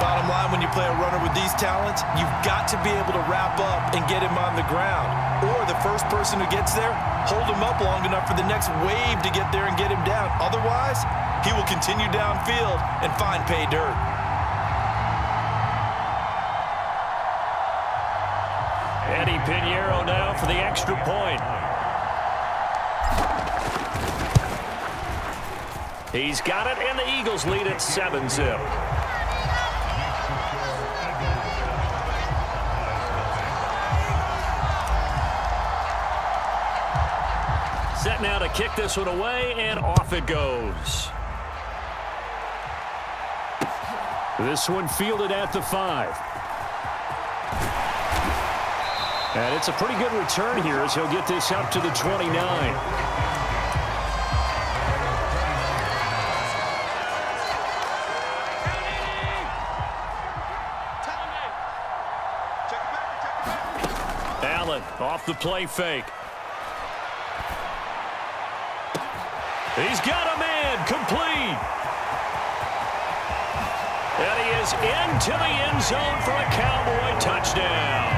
Bottom line, when you play a runner with these talents, you've got to be able to wrap up and get him on the ground. Or the first person who gets there, hold him up long enough for the next wave to get there and get him down. Otherwise, he will continue downfield and find pay dirt. Eddie Pinheiro now for the extra point. He's got it, and the Eagles lead at 7-zip. Set now to kick this one away, and off it goes. This one fielded at the 5. And it's a pretty good return here as he'll get this up to the 29. Allen off the play fake. He's got a man complete. And he is into the end zone for a Cowboy touchdown.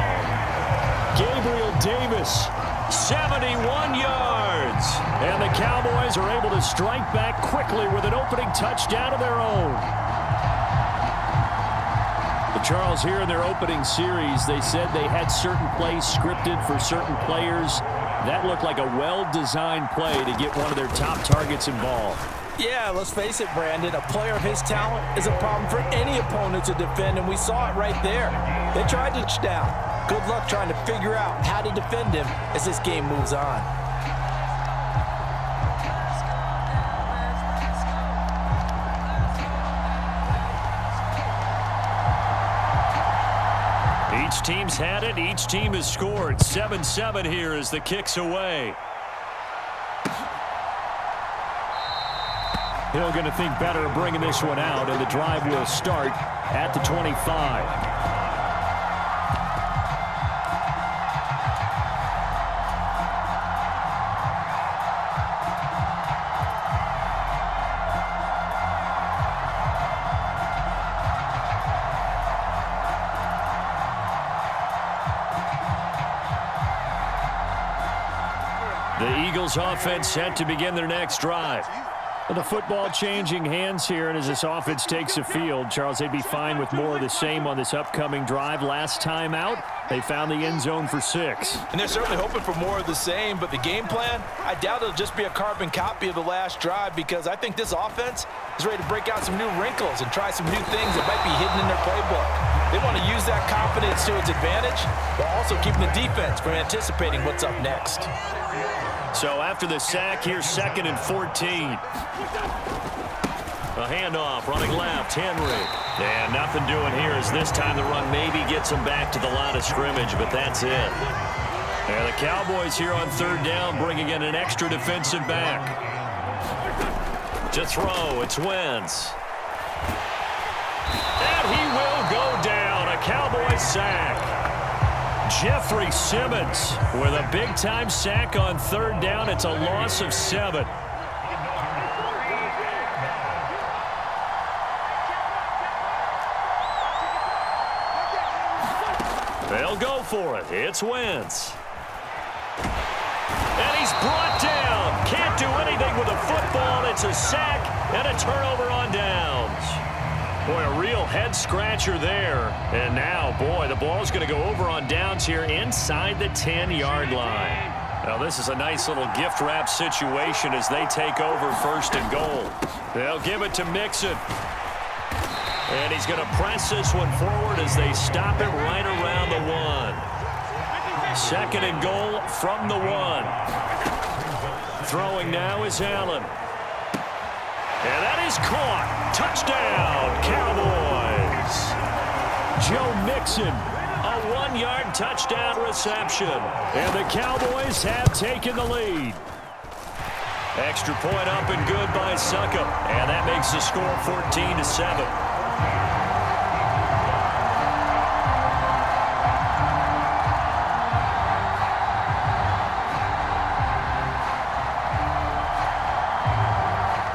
Gabriel Davis, 71 yards. And the Cowboys are able to strike back quickly with an opening touchdown of their own. But Charles, here in their opening series, they said they had certain plays scripted for certain players. That looked like a well-designed play to get one of their top targets involved. Yeah, let's face it, Brandon. A player of his talent is a problem for any opponent to defend, and we saw it right there. They tried to down. Good luck trying to figure out how to defend him as this game moves on. Each team's had it. Each team has scored. 7-7 here as the kick's away. Hill going to think better of bringing this one out, and the drive will start at the 25. The Eagles offense set to begin their next drive. The football changing hands here, and as this offense takes the field, Charles, they'd be fine with more of the same on this upcoming drive. Last time out, they found the end zone for 6. And they're certainly hoping for more of the same, but the game plan, I doubt it'll just be a carbon copy of the last drive, because I think this offense is ready to break out some new wrinkles and try some new things that might be hidden in their playbook. They want to use that confidence to its advantage, while also keeping the defense from anticipating what's up next. So after the sack, here's 2nd and 14. A handoff, running left, Henry. And nothing doing here as this time the run maybe gets him back to the line of scrimmage, but that's it. And the Cowboys here on 3rd down, bringing in an extra defensive back. To throw, it's Wentz. And he will go down, a Cowboy sack. Jeffrey Simmons with a big-time sack on 3rd down. It's a loss of 7. They'll go for it. It's Wentz. And he's brought down. Can't do anything with a football. It's a sack and a turnover on downs. Boy, a real head-scratcher there. And now, boy, the ball's going to go over on downs here inside the 10-yard line. Now, this is a nice little gift-wrap situation as they take over 1st and goal. They'll give it to Mixon. And he's going to press this one forward as they stop it right around the 1. 2nd and goal from the 1. Throwing now is Allen. And that is caught. Touchdown, Cowboys. Joe Mixon, a 1-yard touchdown reception. And the Cowboys have taken the lead. Extra point up and good by Succop. And that makes the score 14-7.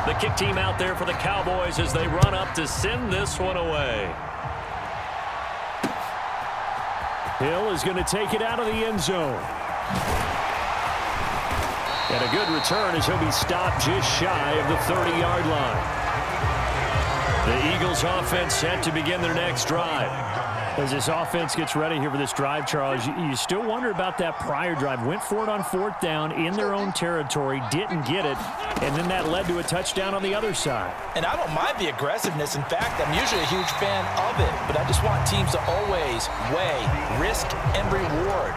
The kick team out there for the Cowboys as they run up to send this one away. Hill is going to take it out of the end zone. And a good return as he'll be stopped just shy of the 30-yard line. The Eagles offense set to begin their next drive. As this offense gets ready here for this drive, Charles, you still wonder about that prior drive. Went for it on 4th down in their own territory, didn't get it, and then that led to a touchdown on the other side. And I don't mind the aggressiveness. In fact, I'm usually a huge fan of it, but I just want teams to always weigh risk and reward.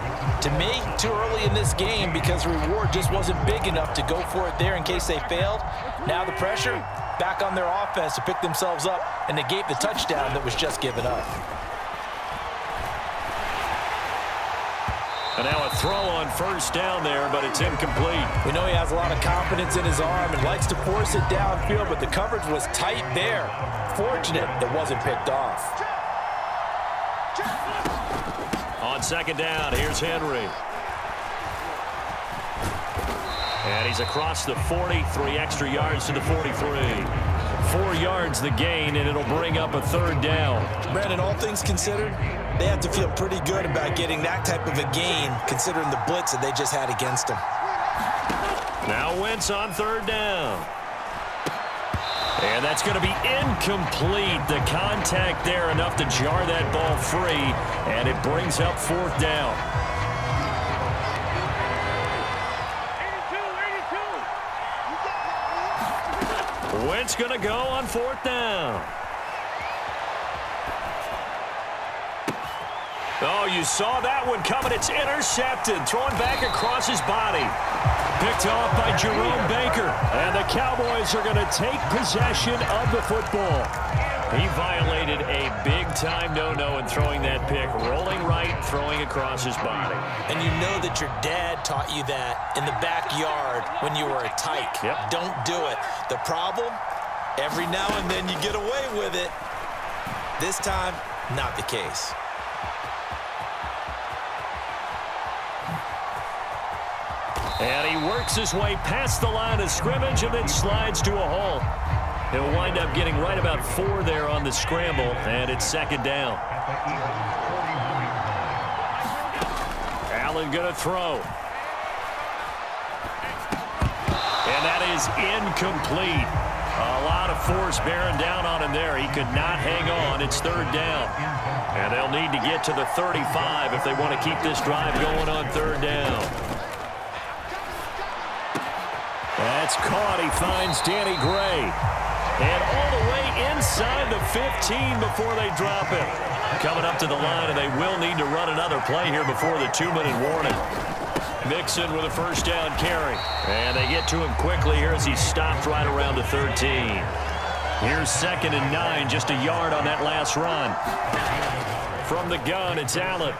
To me, too early in this game because the reward just wasn't big enough to go for it there in case they failed. Now the pressure back on their offense to pick themselves up and negate the touchdown that was just given up. And now a throw on 1st down there, but it's incomplete. We know he has a lot of confidence in his arm and likes to force it downfield, but the coverage was tight there. Fortunate it wasn't picked off. On 2nd down, here's Henry. And he's across the 40, 3 extra yards to the 43. 4 yards the gain, and it'll bring up a 3rd down. Brandon, all things considered, they have to feel pretty good about getting that type of a gain, considering the blitz that they just had against them. Now Wentz on 3rd down. And that's going to be incomplete. The contact there enough to jar that ball free, and it brings up 4th down. Wentz going to go on 4th down. Oh, you saw that one coming. It's intercepted. Thrown back across his body. Picked off by Jerome Baker. And the Cowboys are going to take possession of the football. He violated a big-time no-no in throwing that pick. Rolling right, throwing across his body. And you know that your dad taught you that in the backyard when you were a tyke. Yep. Don't do it. The problem, every now and then you get away with it. This time, not the case. And he works his way past the line of scrimmage and then slides to a halt. He'll wind up getting right about 4 there on the scramble, and it's 2nd down. Allen going to throw. And that is incomplete. A lot of force bearing down on him there. He could not hang on. It's 3rd down. And they'll need to get to the 35 if they want to keep this drive going on 3rd down. That's caught. He finds Danny Gray. And all the way inside the 15 before they drop it. Coming up to the line, and they will need to run another play here before the 2-minute warning. Mixon with a 1st down carry. And they get to him quickly here as he stopped right around the 13. Here's 2nd and 9, just a yard on that last run. From the gun, it's Allen.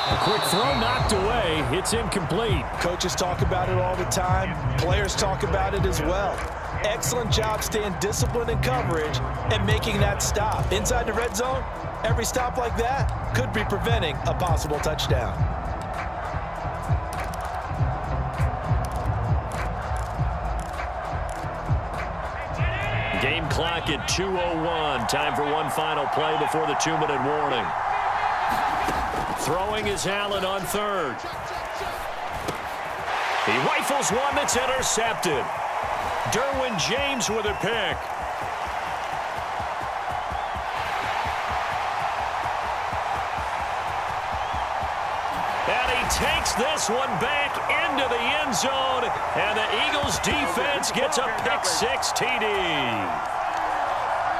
A quick throw knocked away. It's incomplete. Coaches talk about it all the time. Players talk about it as well. Excellent job staying disciplined in coverage and making that stop. Inside the red zone, every stop like that could be preventing a possible touchdown. Game clock at 2:01. Time for one final play before the 2-minute warning. Throwing is Allen on 3rd. He rifles one that's intercepted. Derwin James with a pick. And he takes this one back into the end zone. And the Eagles defense gets a pick-6 TD.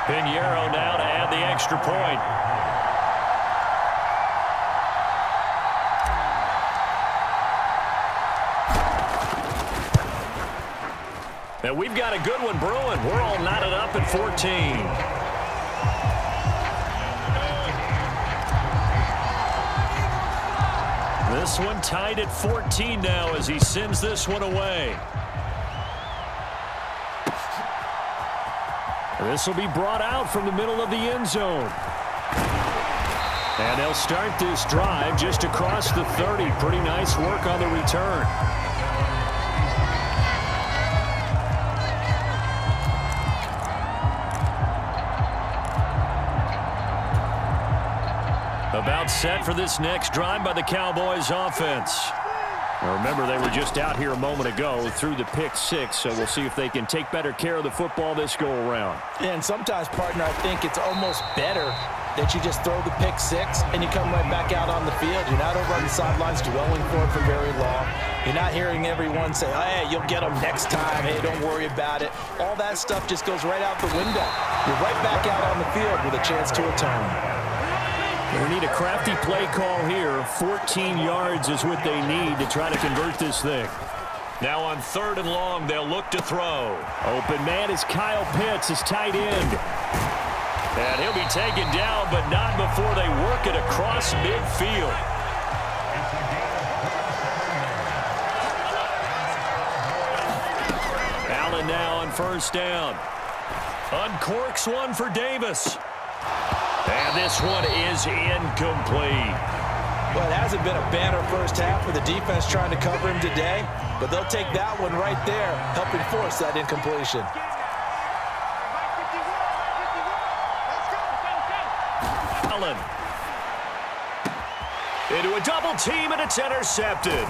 Pinheiro now to add the extra point. And we've got a good one brewing. We're all knotted up at 14. This one tied at 14 now as he sends this one away. This will be brought out from the middle of the end zone. And they'll start this drive just across the 30. Pretty nice work on the return. About set for this next drive by the Cowboys offense. Now remember, they were just out here a moment ago through the pick six, so we'll see if they can take better care of the football this go-around. And sometimes, partner, I think it's almost better that you just throw the pick six and you come right back out on the field. You're not over on the sidelines dwelling for it for very long. You're not hearing everyone say, oh, hey, you'll get them next time. Hey, don't worry about it. All that stuff just goes right out the window. You're right back out on the field with a chance to atone. We need a crafty play call here. 14 yards is what they need to try to convert this thing. Now on 3rd and long, they'll look to throw. Open man is Kyle Pitts, his tight end. And he'll be taken down, but not before they work it across midfield. Allen now on 1st down. Uncorks one for Davis. And this one is incomplete. Well, it hasn't been a banner first half for the defense trying to cover him today, but they'll take that one right there, helping force that incompletion. Allen. Into a double team, and it's intercepted.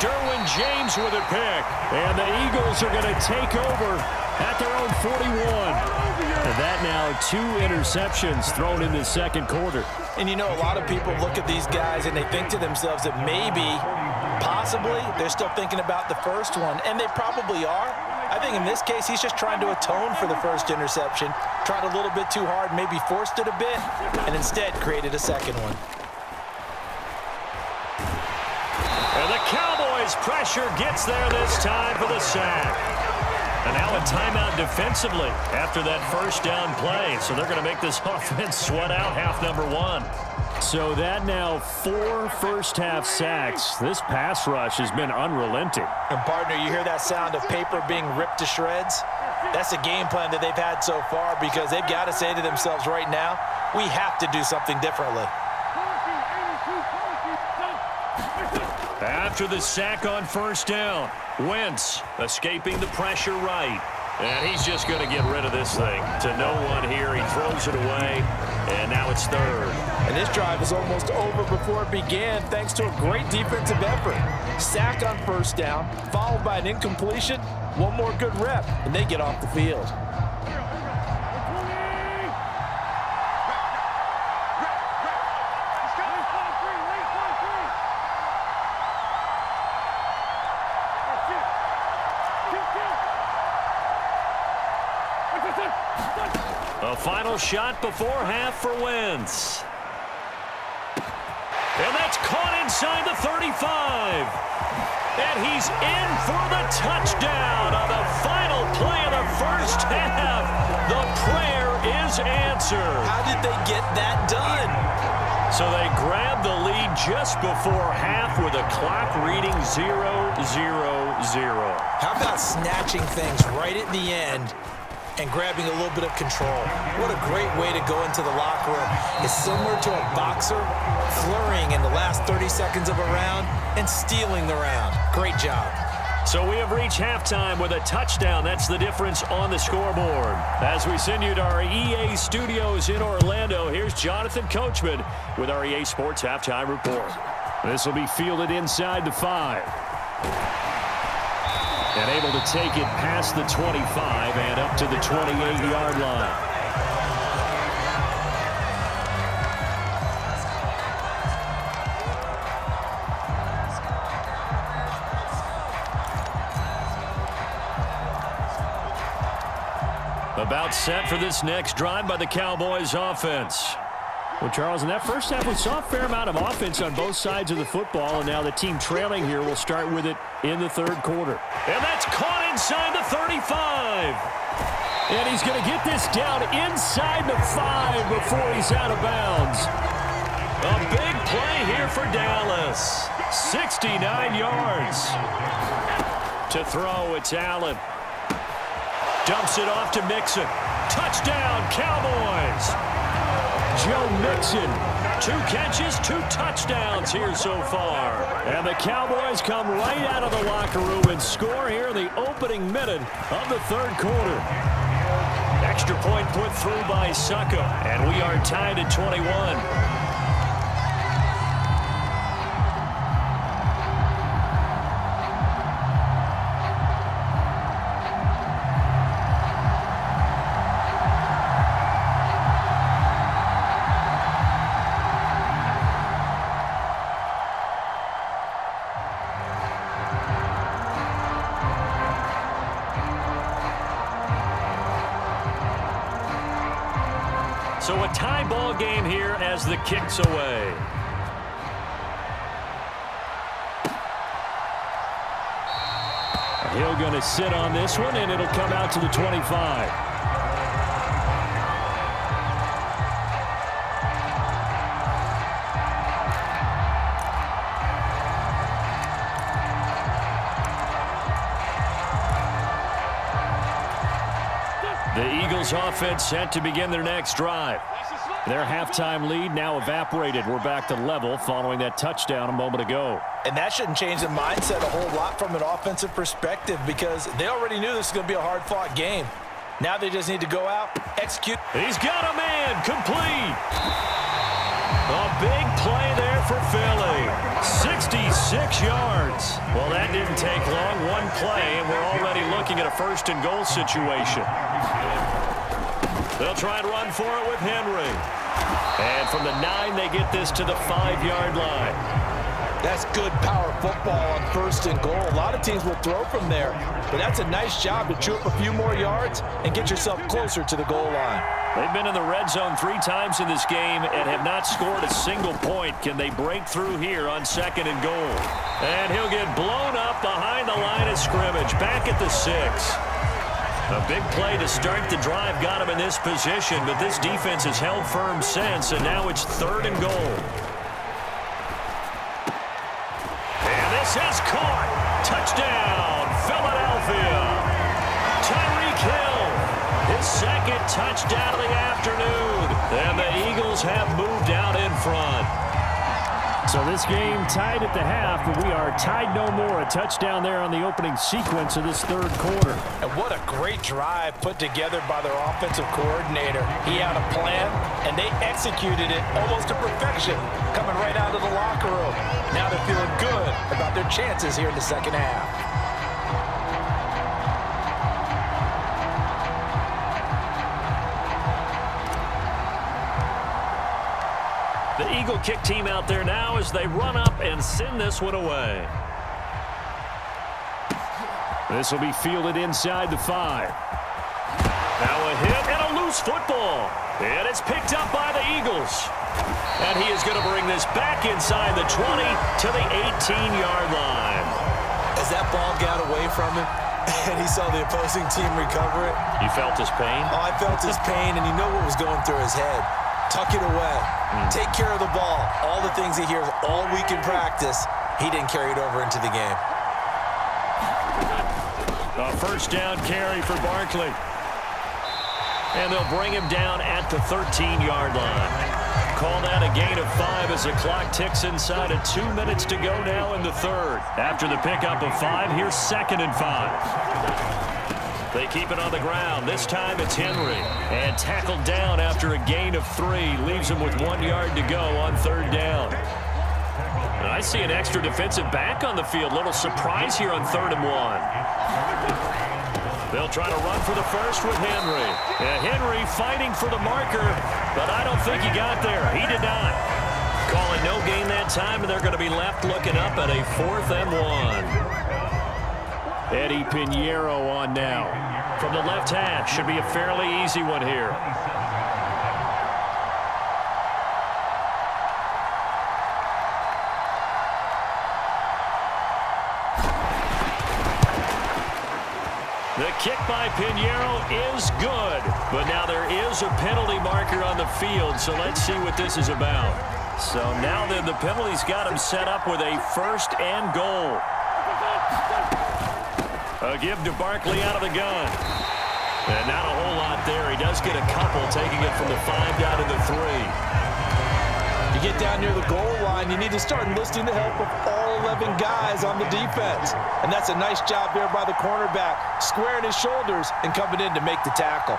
Derwin James with a pick. And the Eagles are going to take over at their own 41. And that now 2 interceptions thrown in the 2nd quarter. And you know, a lot of people look at these guys and they think to themselves that maybe, possibly, they're still thinking about the first one, and they probably are. I think in this case, he's just trying to atone for the first interception, tried a little bit too hard, maybe forced it a bit, and instead created a second one. And the Cowboys' pressure gets there this time for the sack. And now a timeout defensively after that 1st down play. So they're going to make this offense sweat out half number 1. So that now 4 first-half sacks. This pass rush has been unrelenting. And, partner, you hear that sound of paper being ripped to shreds? That's a game plan that they've had so far because they've got to say to themselves right now, we have to do something differently. After the sack on 1st down, Wentz escaping the pressure right. And he's just going to get rid of this thing to no one here. He throws it away, and now it's 3rd. And this drive is almost over before it began thanks to a great defensive effort. Sack on 1st down, followed by an incompletion, one more good rep, and they get off the field. A final shot before half for Wentz. And that's caught inside the 35. And he's in for the touchdown on the final play of the 1st half. The prayer is answered. How did they get that done? So they grabbed the lead just before half with a clock reading 0-0-0. How about snatching things right at the end and grabbing a little bit of control? What a great way to go into the locker room. It's similar to a boxer flurrying in the last 30 seconds of a round and stealing the round. Great job. So we have reached halftime with a touchdown. That's the difference on the scoreboard. As we send you to our EA studios in Orlando, here's Jonathan Coachman with our EA Sports Halftime Report. This will be fielded inside the 5. And able to take it past the 25 and up to the 28-yard line. About set for this next drive by the Cowboys offense. Well, Charles, in that 1st half, we saw a fair amount of offense on both sides of the football, and now the team trailing here will start with it in the 3rd quarter. And that's caught inside the 35. And he's going to get this down inside the 5 before he's out of bounds. A big play here for Dallas. 69 yards. To throw, it's Allen. Dumps it off to Mixon. Touchdown, Cowboys. Joe Mixon, 2 catches, 2 touchdowns here so far. And the Cowboys come right out of the locker room and score here in the opening minute of the 3rd quarter. Extra point put through by Succo, and we are tied at 21. So a tie ball game here as the kick's away. He'll going to sit on this one, and it'll come out to the 25. The Eagles offense set to begin their next drive. Their halftime lead now evaporated. We're back to level following that touchdown a moment ago. And that shouldn't change the mindset a whole lot from an offensive perspective because they already knew this was going to be a hard-fought game. Now they just need to go out, execute. He's got a man, complete. A big play there for Philly. 66 yards. Well, that didn't take long. One play, and we're already looking at a first-and-goal situation. They'll try and run for it with Henry. And from the 9, they get this to the 5-yard line. That's good power football on first and goal. A lot of teams will throw from there, but that's a nice job to chew up a few more yards and get yourself closer to the goal line. They've been in the red zone 3 times in this game and have not scored a single point. Can they break through here on 2nd and goal? And he'll get blown up behind the line of scrimmage, back at the 6. A big play to start the drive got him in this position, but this defense has held firm since, and now it's 3rd and goal. And this is caught. Touchdown, Philadelphia. Tyreek Hill, his 2nd touchdown of the afternoon. And the Eagles have moved out in front. So this game tied at the half, but we are tied no more. A touchdown there on the opening sequence of this 3rd quarter. And what a great drive put together by their offensive coordinator. He had a plan, and they executed it almost to perfection, coming right out of the locker room. Now they're feeling good about their chances here in the 2nd half. The Eagle kick team out there now as they run up and send this one away. This will be fielded inside the 5. Now a hit and a loose football. And it's picked up by the Eagles. And he is going to bring this back inside the 20 to the 18-yard line. As that ball got away from him and he saw the opposing team recover it. You felt his pain? Oh, I felt his pain, and you know what was going through his head. Tuck it away. Take care of the ball. All the things he hears all week in practice, he didn't carry it over into the game. A first down carry for Barkley. And they'll bring him down at the 13-yard line. Call that a gain of 5 as the clock ticks inside of 2 minutes to go now in the 3rd. After the pickup of 5, here's 2nd and 5. They keep it on the ground. This time it's Henry. And tackled down after a gain of 3. Leaves him with 1 yard to go on 3rd down. And I see an extra defensive back on the field. Little surprise here on 3rd and 1. They'll try to run for the first with Henry. And Henry fighting for the marker, but I don't think he got there. He did not. Calling no gain that time, and they're going to be left looking up at a 4th and 1. Eddie Pinheiro on now. From the left hash, should be a fairly easy one here. The kick by Pinheiro is good, but now there is a penalty marker on the field, so let's see what this is about. So now then the penalty's got him set up with a 1st and goal. A give to Barkley out of the gun. And not a whole lot there. He does get a couple, taking it from the 5 down to the 3. You get down near the goal line, you need to start enlisting the help of all 11 guys on the defense. And that's a nice job there by the cornerback, squaring his shoulders and coming in to make the tackle.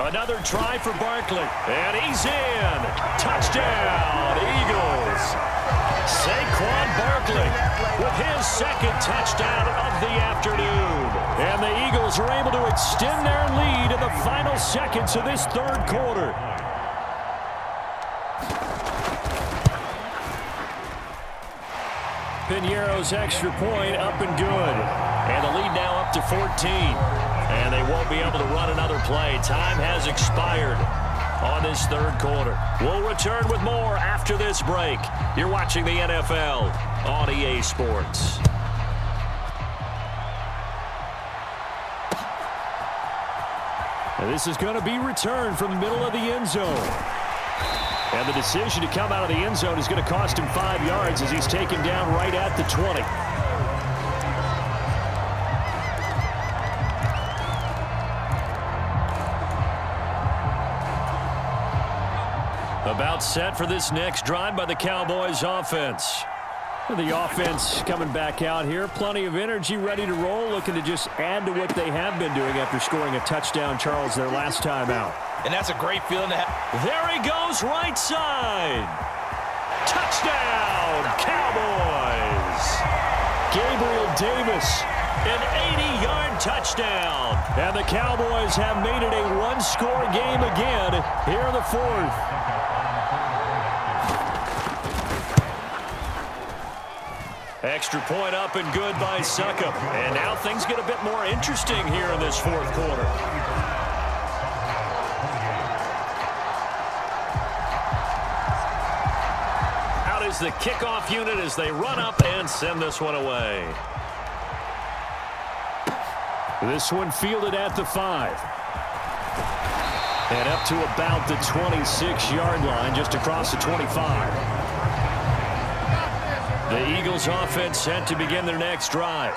Another try for Barkley. And he's in. Touchdown, Eagles. Saquon Barkley with his 2nd touchdown of the afternoon. And the Eagles are able to extend their lead in the final seconds of this 3rd quarter. Piñeiro's extra point up and good. And the lead now up to 14. And they won't be able to run another play. Time has expired on this third quarter. We'll return with more after this break. You're watching the NFL on EA Sports. And this is going to be returned from the middle of the end zone. And the decision to come out of the end zone is going to cost him 5 yards as he's taken down right at the 20. About set for this next drive by the Cowboys offense. The offense coming back out here. Plenty of energy, ready to roll, looking to just add to what they have been doing after scoring a touchdown, Charles, their last time out. And that's a great feeling to have. There he goes, right side. Touchdown, Cowboys. Gabriel Davis. An 80-yard touchdown. And the Cowboys have made it a one-score game again here in the fourth. Extra point up and good by Succop. And now things get a bit more interesting here in this fourth quarter. Out is the kickoff unit as they run up and send this one away. This one fielded at the 5. And up to about the 26-yard line, just across the 25. The Eagles offense set to begin their next drive.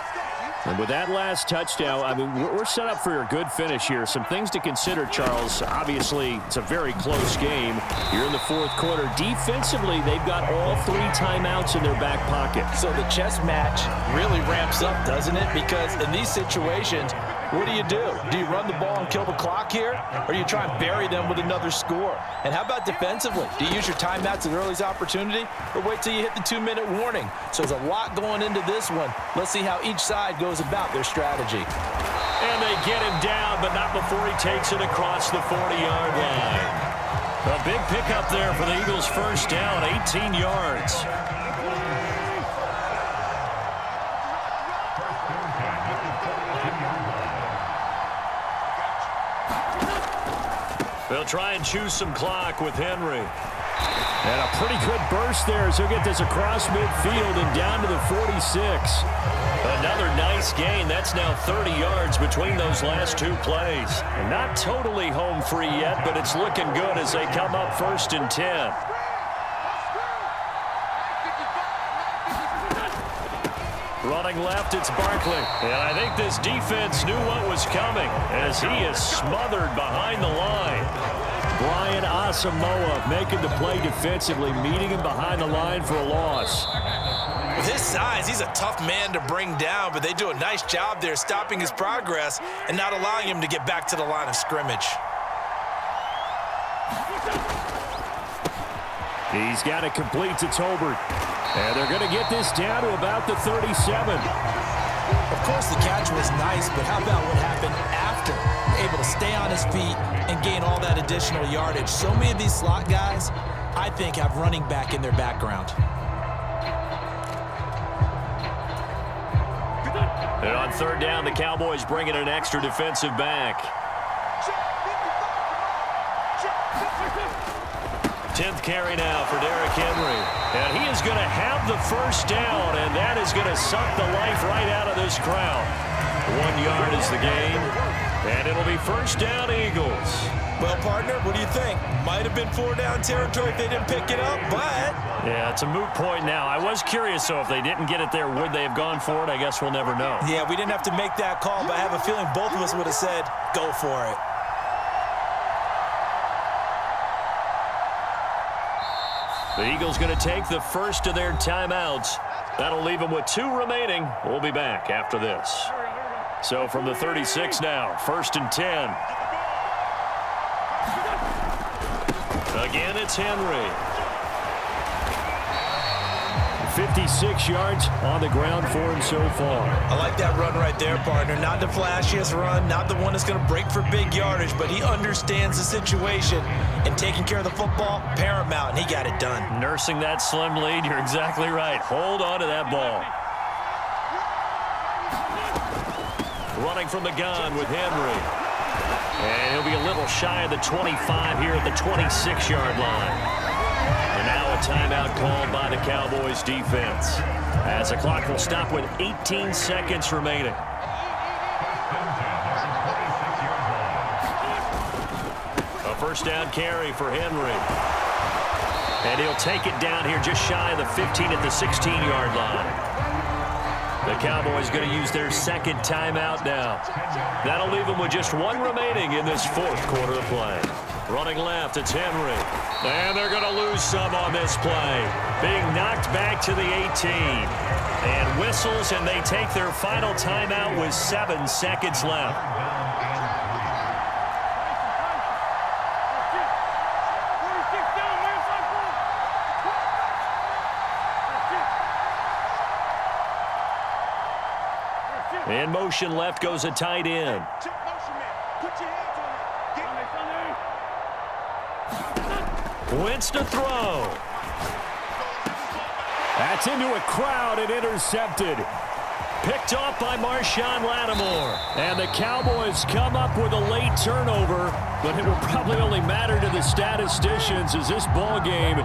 And with that last touchdown, I mean, we're set up for a good finish here. Some things to consider, Charles. Obviously, it's a very close game here in the fourth quarter. Defensively, they've got all 3 timeouts in their back pocket. So the chess match really ramps up, doesn't it? Because in these situations, what do? Do you run the ball and kill the clock here? Or do you try and bury them with another score? And how about defensively? Do you use your timeouts at the earliest opportunity? Or wait till you hit the 2-minute warning? So there's a lot going into this one. Let's see how each side goes about their strategy. And they get him down, but not before he takes it across the 40-yard line. A big pickup there for the Eagles' first down, 18 yards. They'll try and choose some clock with Henry. And a pretty good burst there as he'll get this across midfield and down to the 46. Another nice gain. That's now 30 yards between those last 2 plays. And not totally home free yet, but it's looking good as they come up 1st and 10. Running left, it's Barkley. And I think this defense knew what was coming as he is smothered behind the line. Brian Asamoah making the play defensively, meeting him behind the line for a loss. With his size, he's a tough man to bring down, but they do a nice job there stopping his progress and not allowing him to get back to the line of scrimmage. He's got it complete to Tolbert. And they're going to get this down to about the 37. Of course, the catch was nice, but how about what happened after? Able to stay on his feet and gain all that additional yardage. So many of these slot guys, I think, have running back in their background. And on 3rd down, the Cowboys bring in an extra defensive back. 10th carry now for Derrick Henry. And he is going to have the first down, and that is going to suck the life right out of this crowd. 1 yard is the gain, and it'll be first down Eagles. Well, partner, what do you think? Might have been 4-down territory if they didn't pick it up, but... Yeah, it's a moot point now. I was curious, so if they didn't get it there, would they have gone for it? I guess we'll never know. Yeah, we didn't have to make that call, but I have a feeling both of us would have said, go for it. The Eagles going to take the first of their timeouts. That'll leave them with 2 remaining. We'll be back after this. So from the 36 now, 1st and 10. Again, it's Henry. 56 yards on the ground for him so far. I like that run right there, partner. Not the flashiest run, not the one that's going to break for big yardage, but he understands the situation, and taking care of the football, paramount, and he got it done. Nursing that slim lead, you're exactly right. Hold on to that ball. Running from the gun with Henry. And he'll be a little shy of the 25 here at the 26-yard line. And now a timeout called by the Cowboys defense, as the clock will stop with 18 seconds remaining. A first down carry for Henry. And he'll take it down here just shy of the 15 at the 16-yard line. The Cowboys going to use their second timeout now. That'll leave them with just one remaining in this fourth quarter of play. Running left, it's Henry. And they're going to lose some on this play. Being knocked back to the 18. And whistles, and they take their final timeout with 7 seconds left. In motion left goes a tight end. Wentz to throw. That's into a crowd and intercepted. Picked off by Marshawn Lattimore. And the Cowboys come up with a late turnover, but it will probably only matter to the statisticians as this ball game